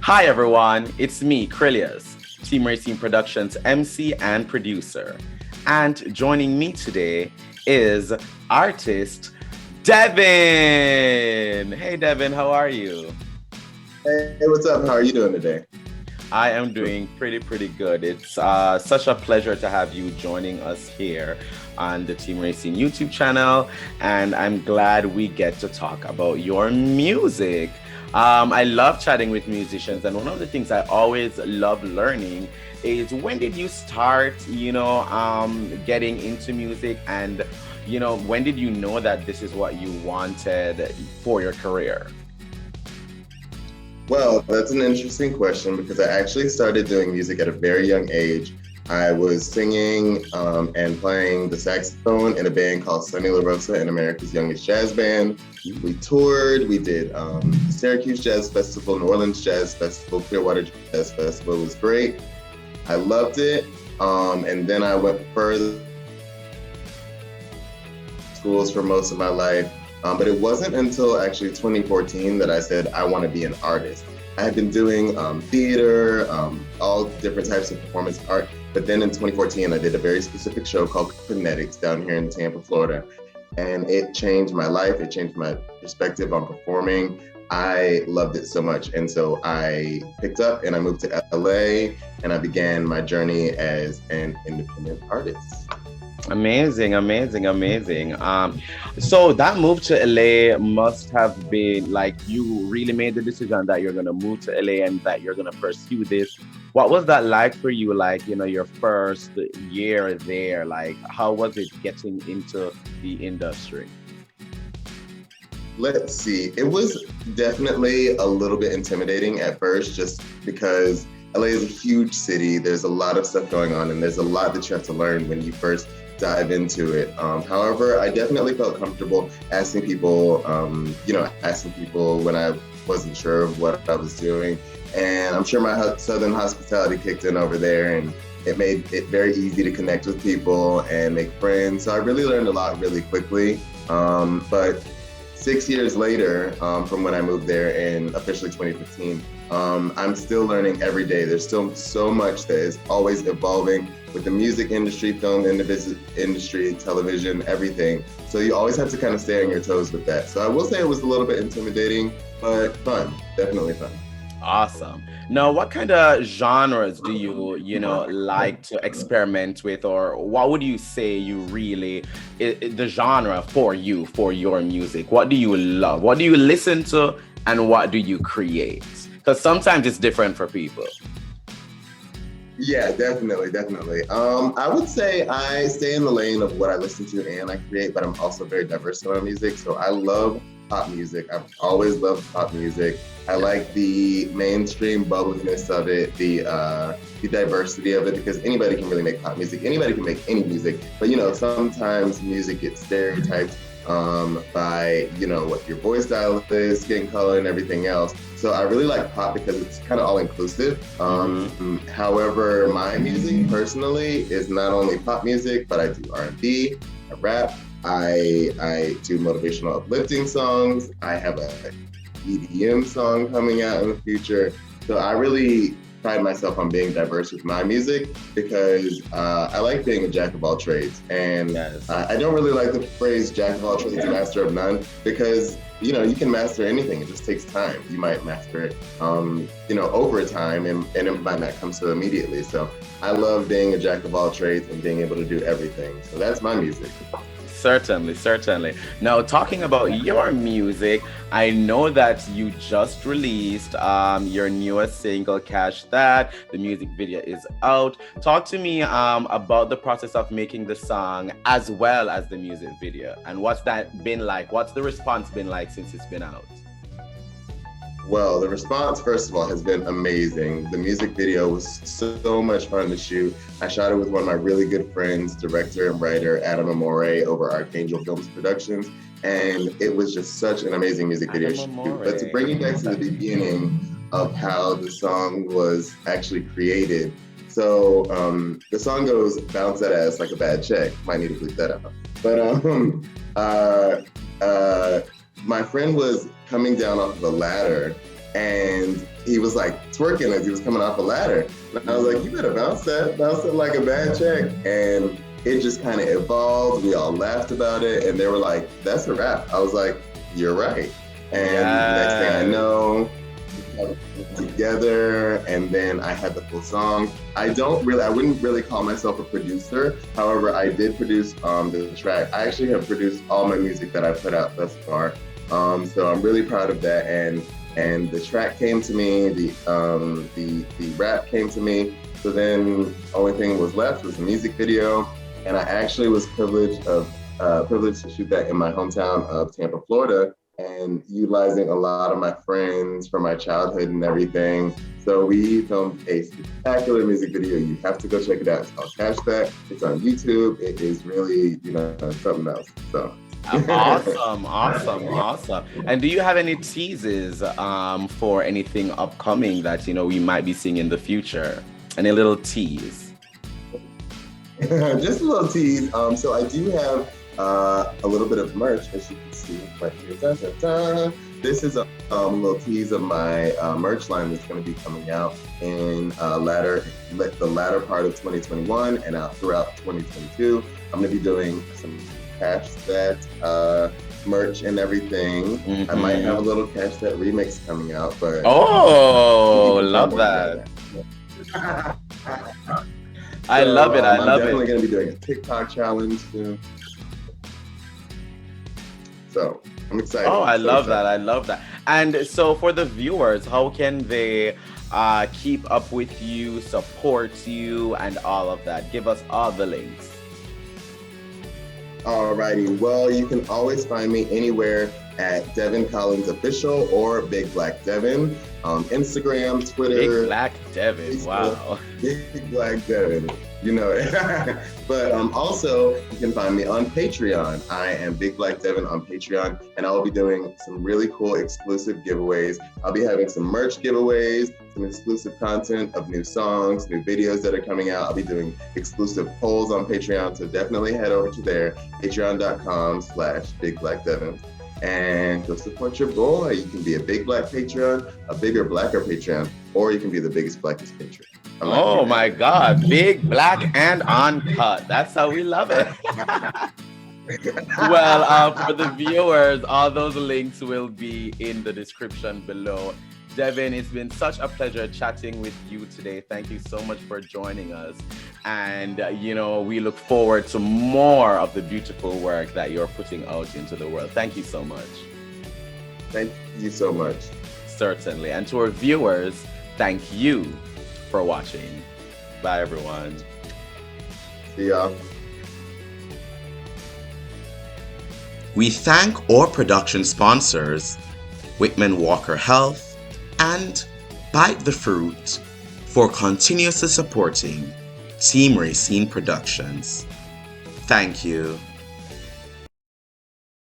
Hi everyone, it's me, Krylios, Team Rayceen Productions MC and producer. And joining me today is artist Devin. Hey Devin, how are you? Hey, what's up? How are you doing today? I am doing pretty good. It's such a pleasure to have you joining us here on the Team Racing YouTube channel, and I'm glad we get to talk about your music. I love chatting with musicians, and one of the things I always love learning is when did you start, getting into music, and when did you know that this is what you wanted for your career? Well, that's an interesting question because I actually started doing music at a very young age. I was singing and playing the saxophone in a band called Sunny La Rosa and America's Youngest Jazz Band. We toured, we did Syracuse Jazz Festival, New Orleans Jazz Festival, Clearwater Jazz Festival. It was great. I loved it. And then I went further schools for most of my life. But it wasn't until actually 2014 that I said I want to be an artist. I had been doing theater, all different types of performance art. But then in 2014, I did a very specific show called Phonetics down here in Tampa, Florida. And it changed my life. It changed my perspective on performing. I loved it so much. And so I picked up and I moved to LA and I began my journey as an independent artist. Amazing. So that move to LA must have been like you really made the decision that you're gonna move to LA and that you're gonna pursue this. What was that like for you? Like, your first year there, like how was it getting into the industry? Let's see. It was definitely a little bit intimidating at first, just because LA is a huge city. There's a lot of stuff going on, and there's a lot that you have to learn when you first dive into it. However, I definitely felt comfortable asking people when I wasn't sure of what I was doing. And I'm sure my Southern hospitality kicked in over there, and it made it very easy to connect with people and make friends. So I really learned a lot really quickly. But 6 years later, from when I moved there in officially 2015, I'm still learning every day. There's still so much that is always evolving with the music industry, film industry, television, everything. So you always have to kind of stay on your toes with that. So I will say it was a little bit intimidating, but fun, definitely fun. Awesome. Now, what kind of genres do you like to experiment with, or what would you say you really the genre for you for your music? What do you love? What do you listen to, and what do you create? Because sometimes it's different for people. Yeah, definitely. I would say I stay in the lane of what I listen to and I create, but I'm also very diverse in my music. So I love pop music. I've always loved pop music. I like the mainstream bubbliness of it, the diversity of it, because anybody can really make pop music. Anybody can make any music, but sometimes music gets stereotyped by what your voice style is, skin color, and everything else. So I really like pop because it's kind of all inclusive. However, my music personally is not only pop music, but I do R&B, I rap, I do motivational uplifting songs. I have a EDM song coming out in the future. So I really pride myself on being diverse with my music because I like being a jack of all trades. And Yes. I don't really like the phrase jack of all trades, master of none, because you can master anything. It just takes time. You might master it, over time, and it might not come so immediately. So I love being a jack of all trades and being able to do everything. So that's my music. Certainly. Now, talking about your music, I know that you just released your newest single, Cash That. The music video is out. Talk to me about the process of making the song as well as the music video. And what's that been like? What's the response been like since it's been out? Well, the response, first of all, has been amazing. The music video was so much fun to shoot. I shot it with one of my really good friends, director and writer, Adam Amore, over Archangel Films Productions. And it was just such an amazing music video shoot. But to bring you back to the beginning of how the song was actually created. So the song goes, bounce that ass like a bad check. Might need to bleep that out. But my friend was coming down off of a ladder and he was like twerking as he was coming off a ladder. And I was like, you better bounce that like a bad check. And it just kind of evolved. We all laughed about it, and they were like, that's a wrap. I was like, you're right. And next thing I know, we got together, and then I had the full song. I wouldn't really call myself a producer. However, I did produce the track. I actually have produced all my music that I've put out thus far. So I'm really proud of that. And the track came to me, the rap came to me. So then the only thing was left was the music video. And I actually was privileged to shoot that in my hometown of Tampa, Florida, and utilizing a lot of my friends from my childhood and everything. So we filmed a spectacular music video. You have to go check it out. It's called Cash That. It's on YouTube. It is really, something else. So. Awesome. And do you have any teases for anything upcoming that we might be seeing in the future? Any little tease? Just a little tease. So I do have a little bit of merch, as you can see right here. Dun, dun, dun. This is a little tease of my merch line that's going to be coming out in the latter part of 2021 and out throughout 2022. I'm going to be doing some Cash That merch and everything. I might have a little Cash That remix coming out, but love that. I love it. I'm definitely going to be doing a TikTok challenge soon. So I'm excited. I love that. And so for the viewers, how can they keep up with you, support you, and all of that? Give us all the links. Alrighty, well, you can always find me anywhere at Devin Collins Official or Big Black Devin. Instagram, Twitter. Big Black Devin, Facebook, wow. Big Black Devin, you know it. But also, you can find me on Patreon. I am Big Black Devin on Patreon, and I'll be doing some really cool exclusive giveaways. I'll be having some merch giveaways, some exclusive content of new songs, new videos that are coming out. I'll be doing exclusive polls on Patreon, so definitely head over to there, patreon.com/Big Black Devin. And go support your boy. You can be a big black Patreon, a bigger, blacker Patreon, or you can be the biggest, blackest Patreon. Oh my God, big, black, and uncut. That's how we love it. Well, for the viewers, all those links will be in the description below. Devin, it's been such a pleasure chatting with you today. Thank you so much for joining us. And, we look forward to more of the beautiful work that you're putting out into the world. Thank you so much. Thank you so much. Certainly. And to our viewers, thank you for watching. Bye, everyone. See y'all. We thank our production sponsors, Whitman Walker Health and Bite the Fruit, for continuously supporting Team Rayceen Productions. Thank you.